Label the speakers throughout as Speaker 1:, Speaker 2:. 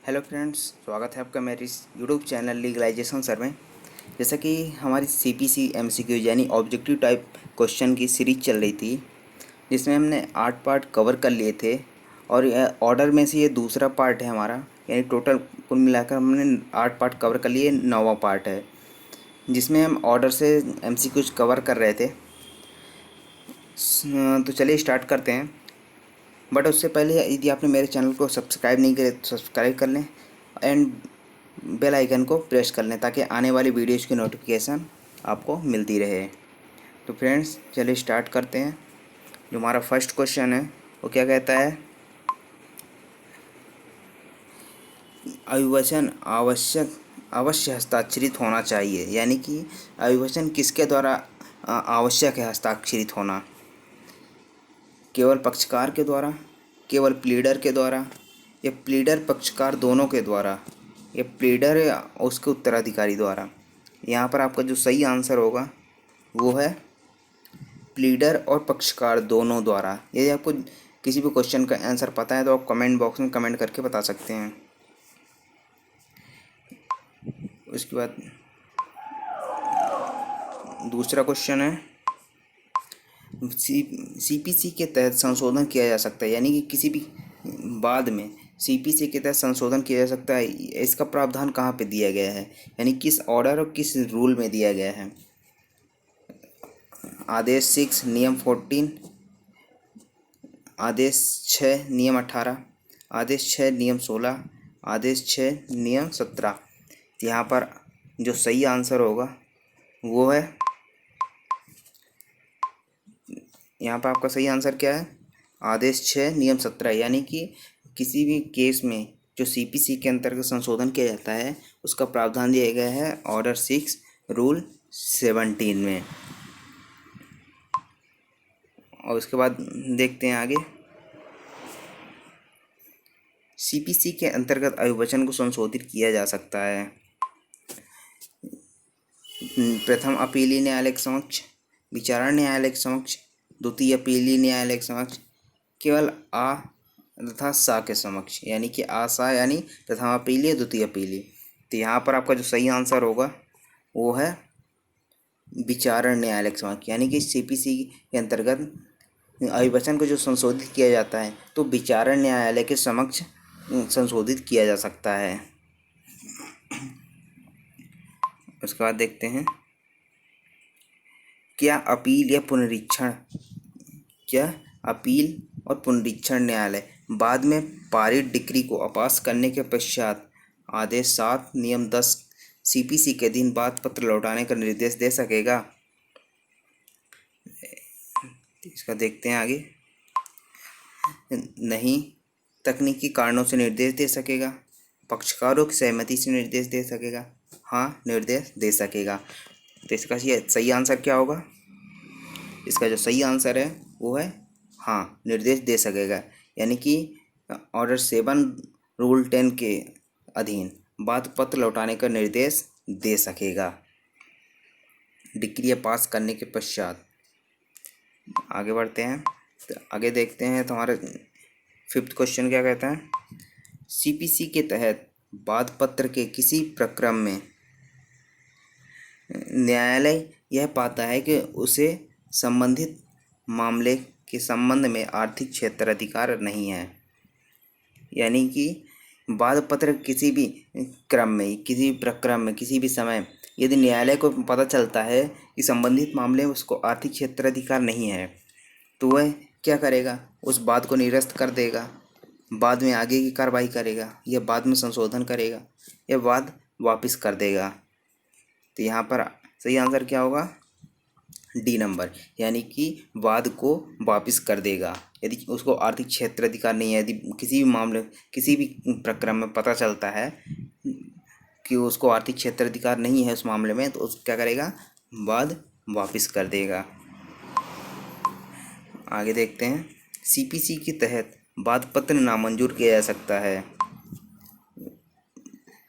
Speaker 1: Hello friends, स्वागत है आपका मेरे इस यूट्यूब चैनल लीगलाइजेशन सर में। जैसा कि हमारी सीपीसी एमसीक्यू यानी ऑब्जेक्टिव टाइप क्वेश्चन की सीरीज चल रही थी, जिसमें हमने 8 पार्ट कवर कर लिए थे और यह ऑर्डर में से ये दूसरा पार्ट है हमारा। यानी टोटल कुल मिलाकर हमने 8 पार्ट कवर कर लिए, 9वां पार्ट है जिसमें हम ऑर्डर से एमसीक्यूज कवर कर रहे थे। तो चलिए स्टार्ट करते हैं। बट उससे पहले यदि आपने मेरे चैनल को सब्सक्राइब नहीं करे तो सब्सक्राइब कर लें एंड बेल आइकन को प्रेस कर लें ताकि आने वाली वीडियोज़ की नोटिफिकेशन आपको मिलती रहे। तो फ्रेंड्स चलिए स्टार्ट करते हैं। जो हमारा फर्स्ट क्वेश्चन है वो क्या कहता है, अभिवचन अवश्य हस्ताक्षरित होना चाहिए। यानी कि अभिवचन किसके द्वारा आवश्यक है हस्ताक्षरित होना? केवल पक्षकार के द्वारा, केवल प्लीडर के द्वारा, या प्लीडर पक्षकार दोनों के द्वारा, या प्लीडर या उसके उत्तराधिकारी द्वारा? यहाँ पर आपका जो सही आंसर होगा वो है प्लीडर और पक्षकार दोनों द्वारा। यदि आपको किसी भी क्वेश्चन का आंसर पता है तो आप कमेंट बॉक्स में कमेंट करके बता सकते हैं। उसके बाद दूसरा क्वेश्चन है, सीपीसी के तहत संशोधन किया जा सकता है। यानी कि किसी भी बाद में सीपीसी के तहत संशोधन किया जा सकता है, इसका प्रावधान कहाँ पे दिया गया है? यानी किस ऑर्डर और किस रूल में दिया गया है? आदेश 6 नियम 14, आदेश 6 नियम 18, आदेश 6 नियम 16, आदेश 6 नियम 17। यहाँ पर जो सही आंसर होगा वो है, यहाँ पर आपका सही आंसर क्या है? आदेश 6 नियम 17। यानी कि किसी भी केस में जो सीपीसी के अंतर्गत संशोधन किया जाता है उसका प्रावधान दिया गया है ऑर्डर 6 रूल 17 में। और उसके बाद देखते हैं आगे, सीपीसी के अंतर्गत अभिवचन को संशोधित किया जा सकता है प्रथम अपीलीय न्यायालय के समक्ष, विचारण न्यायालय के समक्ष, द्वितीय अपीलीय न्यायालय के समक्ष, केवल आ तथा सा के समक्ष। यानी कि आ सा यानी प्रथम अपीलीय द्वितीय अपीलीय। तो यहाँ पर आपका जो सही आंसर होगा वो है विचारण न्यायालय के समक्ष। यानी कि सीपीसी के अंतर्गत अभिवचन को जो संशोधित किया जाता है तो विचारण न्यायालय के समक्ष संशोधित किया जा सकता है। उसके बाद देखते हैं, क्या अपील और पुनरीक्षण न्यायालय बाद में पारित डिक्री को अपास करने के पश्चात आदेश 7 नियम 10 सीपीसी के अधीन बात पत्र लौटाने का निर्देश दे सकेगा? इसका देखते हैं आगे। नहीं, तकनीकी कारणों से निर्देश दे सकेगा, पक्षकारों की सहमति से निर्देश दे सकेगा, हाँ निर्देश दे सकेगा। तो इसका सही आंसर क्या होगा? इसका जो सही आंसर है वो है हाँ निर्देश दे सकेगा। यानी कि ऑर्डर 7 रूल 10 के अधीन बात पत्र लौटाने का निर्देश दे सकेगा डिक्री पास करने के पश्चात। आगे बढ़ते हैं, तो आगे देखते हैं तो हमारा 5th क्वेश्चन क्या कहता है, सीपीसी के तहत वाद पत्र के किसी प्रक्रम में न्यायालय यह पाता है कि उसे संबंधित मामले के संबंध में आर्थिक क्षेत्राधिकार नहीं है। यानी कि वाद पत्र किसी भी क्रम में, किसी भी प्रक्रम में, किसी भी समय यदि न्यायालय को पता चलता है कि संबंधित मामले में उसको आर्थिक क्षेत्राधिकार नहीं है तो वह क्या करेगा? उस बात को निरस्त कर देगा, बाद में आगे की कार्रवाई करेगा, या बाद में संशोधन करेगा, या वाद वापस कर देगा। तो यहाँ पर सही आंसर क्या होगा? D number. यानी कि वाद को वापस कर देगा यदि उसको आर्थिक क्षेत्राधिकार नहीं है। यदि किसी भी मामले, किसी भी प्रक्रम में पता चलता है कि उसको आर्थिक क्षेत्राधिकार नहीं है उस मामले में, तो उस क्या करेगा? वाद वापस कर देगा। आगे देखते हैं, सीपीसी के तहत वाद पत्र नामंजूर किया जा सकता है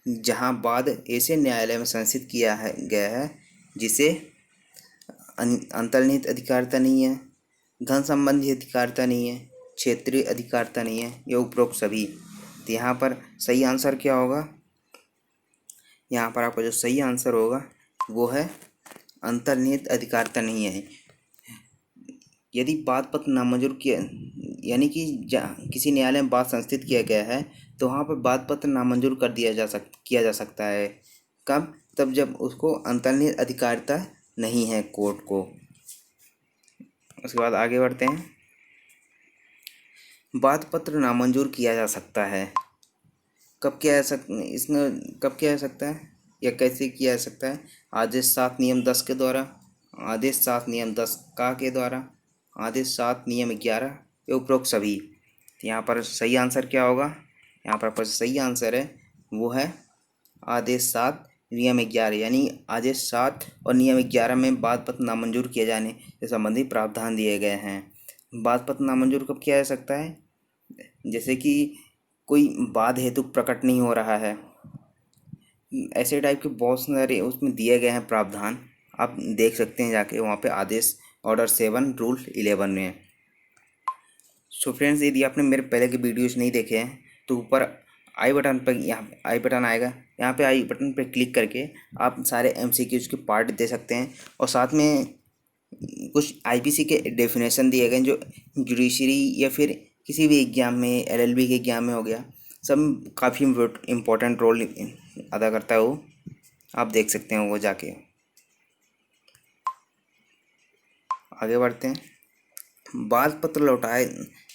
Speaker 1: जहां वाद ऐसे न्यायालय में संस्थित गया है जिसे अंतर्निहित अधिकारिता नहीं है, धन संबंधी अधिकारिता नहीं है, क्षेत्रीय अधिकारिता नहीं है, या उपरोक्त सभी। तो यहाँ पर सही आंसर क्या होगा? यहाँ पर आपका जो सही आंसर होगा वो है अंतर्निहित अधिकारिता नहीं है। यदि वाद पत्र नामंजूर किया, यानी कि किसी न्यायालय में वाद संस्थित किया गया है तो वहाँ पर वाद पत्र नामंजूर कर किया जा सकता है। कब? तब जब उसको अंतर्निहित अधिकारिता नहीं है कोर्ट को। उसके बाद आगे बढ़ते हैं। वाद पत्र नामंजूर किया जा सकता है। कब किया जा सकता है या कैसे किया जा सकता है? आदेश 7 नियम 10 के द्वारा, आदेश 7 नियम 10 का के द्वारा, आदेश 7 नियम 11 ये उपरोक्त सभी। तो यहाँ पर सही आंसर क्या होगा? यहाँ पर सही आंसर है वो है आदेश 7 नियम 11, यानी आदेश 7 और नियम 11 में वाद पत्र नामंजूर किए जाने से संबंधित प्रावधान दिए गए हैं। वाद पत्र नामंजूर कब किया जा सकता है? जैसे कि कोई वाद हेतु प्रकट नहीं हो रहा है, ऐसे टाइप के बहुत सारे उसमें दिए गए हैं प्रावधान। आप देख सकते हैं जाके वहाँ पे आदेश ऑर्डर 7 रूल 11 में। सो फ्रेंड्स, यदि आपने मेरे पहले के वीडियोस नहीं देखे हैं तो ऊपर आई बटन पर, यहाँ आई बटन आएगा, यहाँ पे आई बटन पर क्लिक करके आप सारे MCQs के पार्ट दे सकते हैं। और साथ में कुछ IPC के डेफिनेशन दिए गए जो जुडिशरी या फिर किसी भी एग्जाम में, LLB के एग्जाम में हो गया, सब काफ़ी इम्पोर्टेंट रोल अदा करता है वो। आप देख सकते हैं वो जाके। आगे बढ़ते हैं। वाद पत्र लौटाए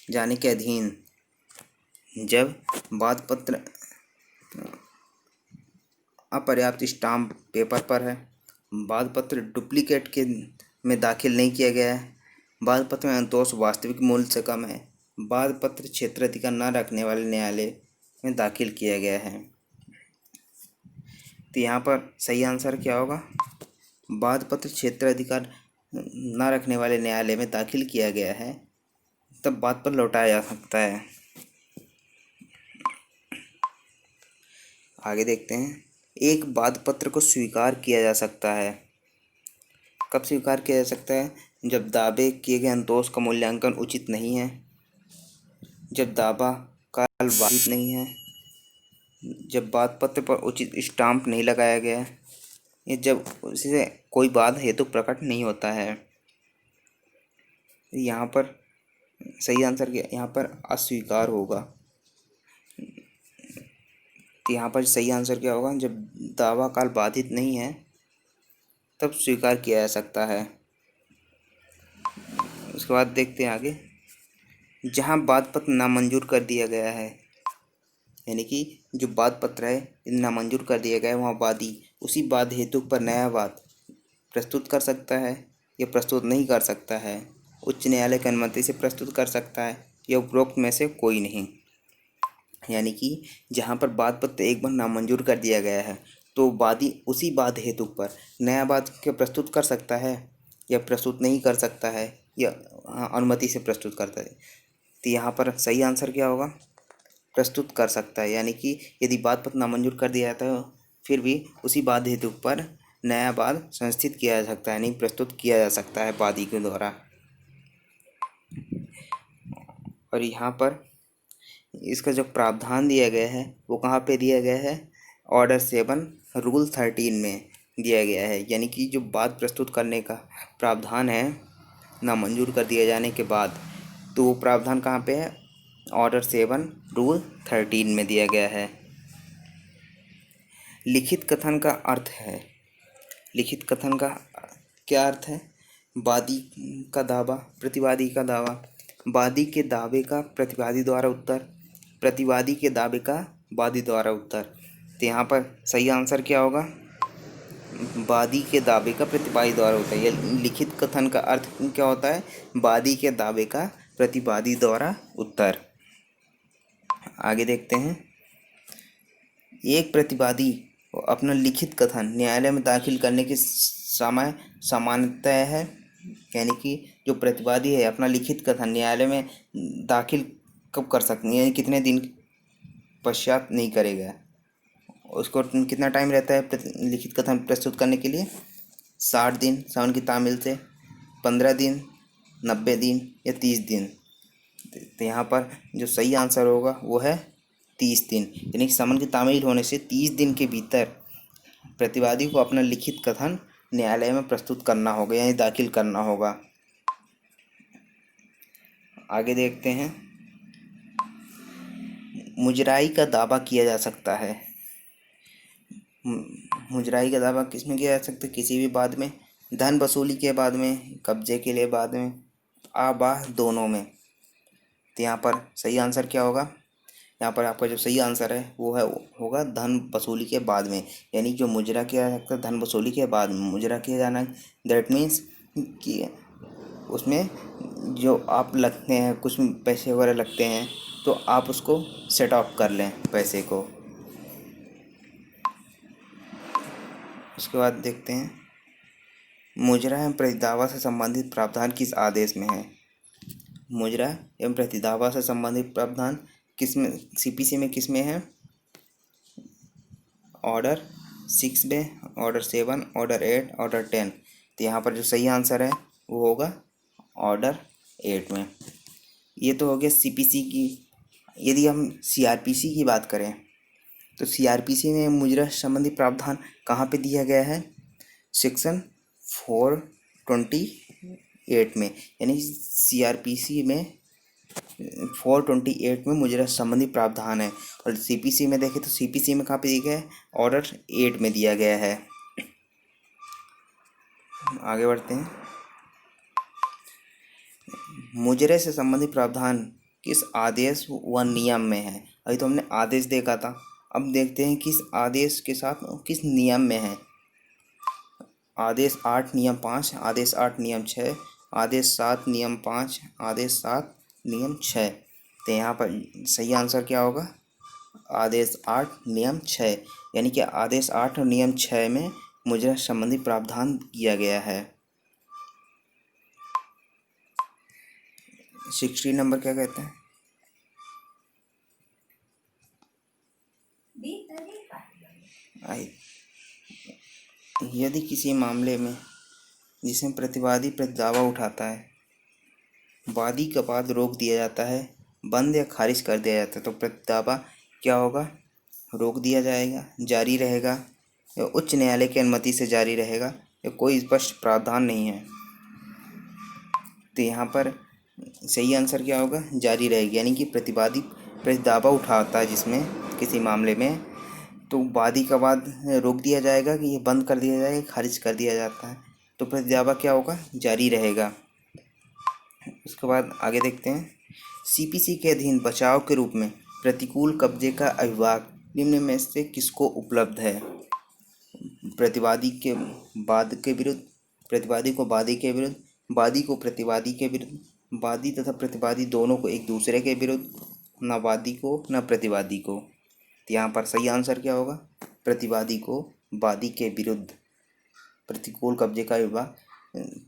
Speaker 1: जाने के अधीन जब वाद पत्र अपर्याप्त स्टाम्प पेपर पर है, वाद पत्र डुप्लीकेट के में दाखिल नहीं किया गया है, वाद पत्र में अंतोष वास्तविक मूल्य से कम है, वाद पत्र क्षेत्राधिकार न रखने वाले न्यायालय में दाखिल किया गया है। तो यहाँ पर सही आंसर क्या होगा? वाद पत्र क्षेत्राधिकार न रखने वाले न्यायालय में दाखिल किया गया है तब वाद पत्र लौटाया जा सकता है। आगे देखते हैं। एक वाद पत्र को स्वीकार किया जा सकता है। कब स्वीकार किया जा सकता है? जब दावे किए गए संतोष का मूल्यांकन उचित नहीं है, जब दावा काल बाधित नहीं है, जब वाद पत्र पर उचित स्टाम्प नहीं लगाया गया है, या जब उससे कोई वाद हेतु प्रकट नहीं होता है। यहाँ पर सही आंसर क्या? यहाँ पर अस्वीकार होगा। तो यहाँ पर सही आंसर क्या होगा? जब दावा काल बाधित नहीं है तब स्वीकार किया जा सकता है। उसके बाद देखते हैं आगे। जहाँ वाद पत्र नामंजूर कर दिया गया है, यानी कि जो वाद पत्र है नामंजूर कर दिया गया है, वहाँ वादी उसी वाद हेतु पर नया वाद प्रस्तुत कर सकता है या प्रस्तुत नहीं कर सकता है। उच्च न्यायालय की अनुमति से प्रस्तुत कर सकता है या उपरोक्त में से कोई नहीं। यानी कि जहाँ पर वाद पत्र एक बार नामंजूर कर दिया गया है तो वादी उसी वाद हेतु पर नया वाद क्या प्रस्तुत कर सकता है या प्रस्तुत नहीं कर सकता है या अनुमति से प्रस्तुत करता है। तो यहाँ पर सही आंसर क्या होगा? प्रस्तुत कर सकता है। यानी कि यदि वाद पत्र नामंजूर कर दिया जाता है फिर भी उसी वाद हेतु पर नया वाद संस्थित किया जा सकता है, यानी प्रस्तुत किया जा सकता है वादी के द्वारा। और यहाँ पर इसका जो प्रावधान दिया गया है वो कहाँ पे दिया गया है? ऑर्डर 7 रूल 13 में दिया गया है। यानी कि जो वाद प्रस्तुत करने का प्रावधान है नामंजूर कर दिए जाने के बाद, तो वो प्रावधान कहाँ पे है? ऑर्डर 7 रूल 13 में दिया गया है। लिखित कथन का अर्थ है। लिखित कथन का क्या अर्थ है? वादी का दावा, प्रतिवादी का दावा, वादी के दावे का प्रतिवादी द्वारा उत्तर, प्रतिवादी के दावे का वादी द्वारा उत्तर। तो यहाँ पर सही आंसर क्या होगा? वादी के दावे का प्रतिवादी द्वारा उत्तर। यह लिखित कथन का अर्थ क्या होता है? वादी के दावे का प्रतिवादी द्वारा उत्तर। आगे देखते हैं। एक प्रतिवादी अपना लिखित कथन न्यायालय में दाखिल करने की समय सामान्यतः है। यानी कि जो प्रतिवादी है अपना लिखित कथन न्यायालय में दाखिल कब कर सकते हैं, यानी कितने दिन पश्चात नहीं करेगा, उसको कितना टाइम रहता है लिखित कथन प्रस्तुत करने के लिए? 60 दिन सावन की तामील से, 15 दिन, 90 दिन या 30 दिन। तो यहाँ पर जो सही आंसर होगा वो है 30 दिन, यानी कि समन की तामील होने से 30 दिन के भीतर प्रतिवादी को अपना लिखित कथन न्यायालय में प्रस्तुत करना होगा, यानी दाखिल करना होगा। आगे देखते हैं, मुजराई का दावा किया जा सकता है। मुजराई का दावा किस में किया जा सकता है? किसी भी बाद में, धन वसूली के बाद में, कब्जे के लिए बाद में, आबाह दोनों में। तो यहाँ पर सही आंसर क्या होगा? यहाँ पर आपका जो सही आंसर है वो है होगा धन वसूली के बाद में, यानी जो मुजरा किया जा सकता है धन वसूली के बाद में मुजरा किया जाना। दैट मीन्स कि उसमें जो आप लगते हैं, कुछ पैसे वगैरह लगते हैं, तो आप उसको सेट ऑफ कर लें पैसे को। उसके बाद देखते हैं, मुजरा एवं प्रतिदावा से संबंधित प्रावधान किस आदेश में है? मुजरा एवं प्रतिदावा से संबंधित प्रावधान किस में, सीपीसी में किस में है? ऑर्डर 6 में, ऑर्डर 7, ऑर्डर 8, ऑर्डर 10। तो यहाँ पर जो सही आंसर है वो होगा ऑर्डर 8 में। ये तो हो गया सीपीसी की। यदि हम सीआरपीसी की बात करें तो सीआरपीसी में मुजरा संबंधी प्रावधान कहाँ पे दिया गया है? सेक्शन 428 में, यानी सीआरपीसी में 428 में मुजरा संबंधी प्रावधान है। और सीपीसी में देखें तो सीपीसी में कहाँ पे दिया गया है? ऑर्डर 8 में दिया गया है। आगे बढ़ते हैं, मुजरे से संबंधित प्रावधान किस आदेश व नियम में है? अभी तो हमने आदेश देखा था, अब देखते हैं किस आदेश के साथ किस नियम में है। आदेश 8 नियम 5, आदेश 8 नियम 6, आदेश 7 नियम 5, आदेश 7 नियम 6। तो यहाँ पर सही आंसर क्या होगा? आदेश 8 नियम 6, यानी कि आदेश 8 और नियम 6 में मुजरा संबंधी प्रावधान किया गया है। 60 नंबर क्या कहते हैं? यदि किसी मामले में जिसमें प्रतिवादी प्रतिदावा उठाता है, वादी का वाद रोक दिया जाता है, बंद या खारिज कर दिया जाता है, तो प्रतिदावा क्या होगा? रोक दिया जाएगा, जारी रहेगा, या उच्च न्यायालय की अनुमति से जारी रहेगा, या कोई स्पष्ट प्रावधान नहीं है। तो यहाँ पर सही आंसर क्या होगा? जारी रहेगी, यानी कि प्रतिवादी प्रतिदावा उठाता है जिसमें किसी मामले में, तो वादी का वाद रोक दिया जाएगा कि ये बंद कर दिया जाएगा, खारिज कर दिया जाता है, तो प्रतिदावा क्या होगा? जारी रहेगा। उसके बाद आगे देखते हैं, सीपीसी के अधीन बचाव के रूप में प्रतिकूल कब्जे का अभिभाग निम्न में से किसको उपलब्ध है? प्रतिवादी के वाद के विरुद्ध, प्रतिवादी को वादी के विरुद्ध, वादी को प्रतिवादी के विरुद्ध, वादी तथा प्रतिवादी दोनों को एक दूसरे के विरुद्ध, न वादी को न प्रतिवादी को। तो यहाँ पर सही आंसर क्या होगा? प्रतिवादी को वादी के विरुद्ध प्रतिकूल कब्जे का विभाग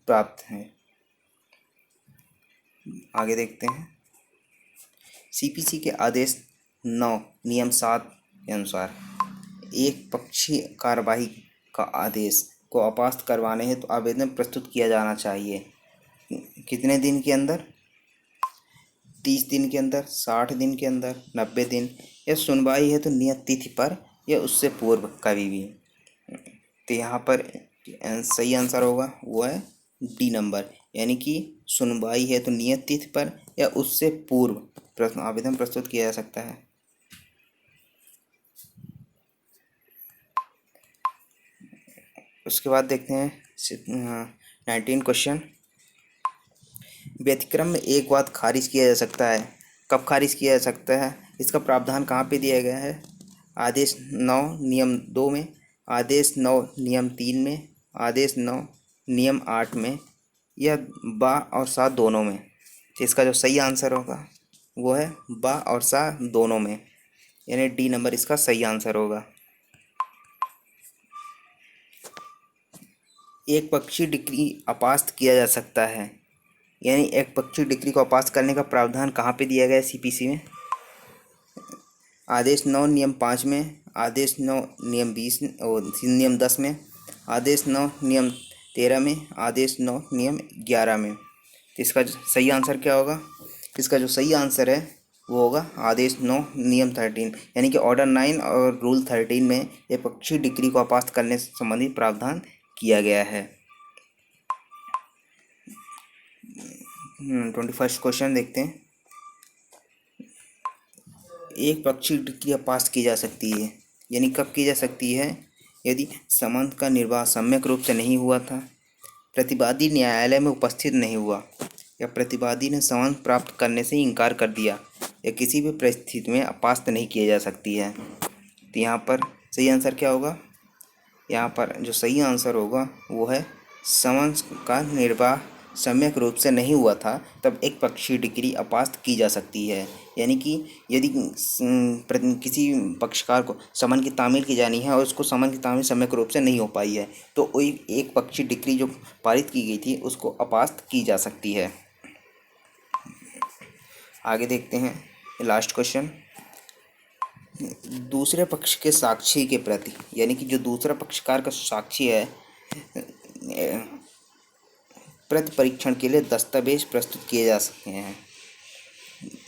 Speaker 1: प्राप्त है। आगे देखते हैं, सीपीसी के आदेश 9 नियम 7 के अनुसार एक पक्षीय कार्यवाही का आदेश को अपास्त करवाने हेतु आवेदन प्रस्तुत किया जाना चाहिए। कितने दिन के अंदर? 30 दिन के अंदर, 60 दिन के अंदर, 90 दिन, या सुनवाई है तो नियत तिथि पर या उससे पूर्व कभी भी। तो यहाँ पर सही आंसर होगा वो है डी नंबर, यानी कि सुनवाई है तो नियत तिथि पर या उससे पूर्व प्रश्न आवेदन प्रस्तुत किया जा सकता है। उसके बाद देखते हैं 19 क्वेश्चन, व्यतिक्रम में एक वाद खारिज किया जा सकता है, कब खारिज किया जा सकता है? इसका प्रावधान कहाँ पे दिया गया है? आदेश 9 नियम 2 में, आदेश 9 नियम 3 में, आदेश 9 नियम 8 में, या बा और सा दोनों में। तो इसका जो सही आंसर होगा वो है बा और सा दोनों में, यानी डी नंबर इसका सही आंसर होगा। एक पक्षी डिक्री अपास्त किया जा सकता है, यानी एक पक्षी डिक्री को अपास्त करने का प्रावधान कहाँ पे दिया गया है सीपीसी में? आदेश 9 नियम 5 में, आदेश 9 नियम 20 और नियम 10 में, आदेश 9 नियम 13 में, आदेश 9 नियम 11 में। तो इसका सही आंसर क्या होगा? इसका जो सही आंसर है वो होगा आदेश 9 नियम 13, यानी कि ऑर्डर 9 और रूल 13 में एकपक्षीय डिक्री को अपास्त करने से संबंधित प्रावधान किया गया है। 21 क्वेश्चन देखते हैं। एक पक्षीय डिक्री अपास्त की जा सकती है, यानी कब की जा सकती है? यदि संबंध का निर्वाह सम्यक रूप से नहीं हुआ था, प्रतिवादी न्यायालय में उपस्थित नहीं हुआ, या प्रतिवादी ने संबंध प्राप्त करने से इनकार कर दिया, या किसी भी परिस्थिति में अपास्त नहीं किया जा सकती है। तो यहाँ पर सही आंसर क्या होगा? यहाँ पर जो सही आंसर होगा वो है संबंध का निर्वाह सम्यक रूप से नहीं हुआ था तब एक पक्षीय डिक्री अपास्त की जा सकती है। यानी कि यदि किसी पक्षकार को समन की तामील की जानी है और उसको समन की तामील सम्यक रूप से नहीं हो पाई है तो वही एक पक्षीय डिक्री जो पारित की गई थी उसको अपास्त की जा सकती है। आगे देखते हैं लास्ट क्वेश्चन। दूसरे पक्ष के साक्षी के प्रति, यानी कि जो दूसरा पक्षकार का साक्षी है, प्रति परीक्षण के लिए दस्तावेज प्रस्तुत किए जा सकते हैं।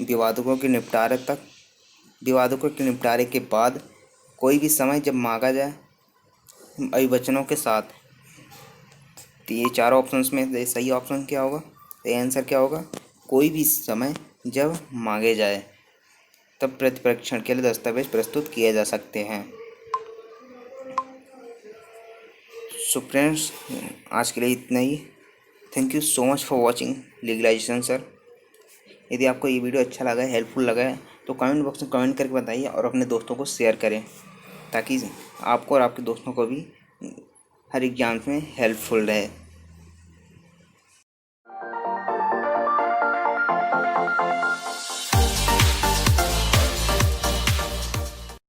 Speaker 1: विवादों के निपटारे के बाद कोई भी समय जब मांगा जाए अभिवचनों के साथ। तो ये चारों ऑप्शंस में सही ऑप्शन क्या होगा? सही आंसर क्या होगा? कोई भी समय जब मांगे जाए तब प्रतिपरीक्षण के लिए दस्तावेज प्रस्तुत किए जा सकते हैं। सो फ्रेंड्स, आज के लिए इतना ही। Thank you so much for watching legalisation sir. यदि आपको ये वीडियो अच्छा लगा है, हेल्पफुल लगा है तो कमेंट बॉक्स में कमेंट करके बताइए और अपने दोस्तों को शेयर करें ताकि आपको और आपके दोस्तों को भी हर एग्जाम में हेल्पफुल रहे।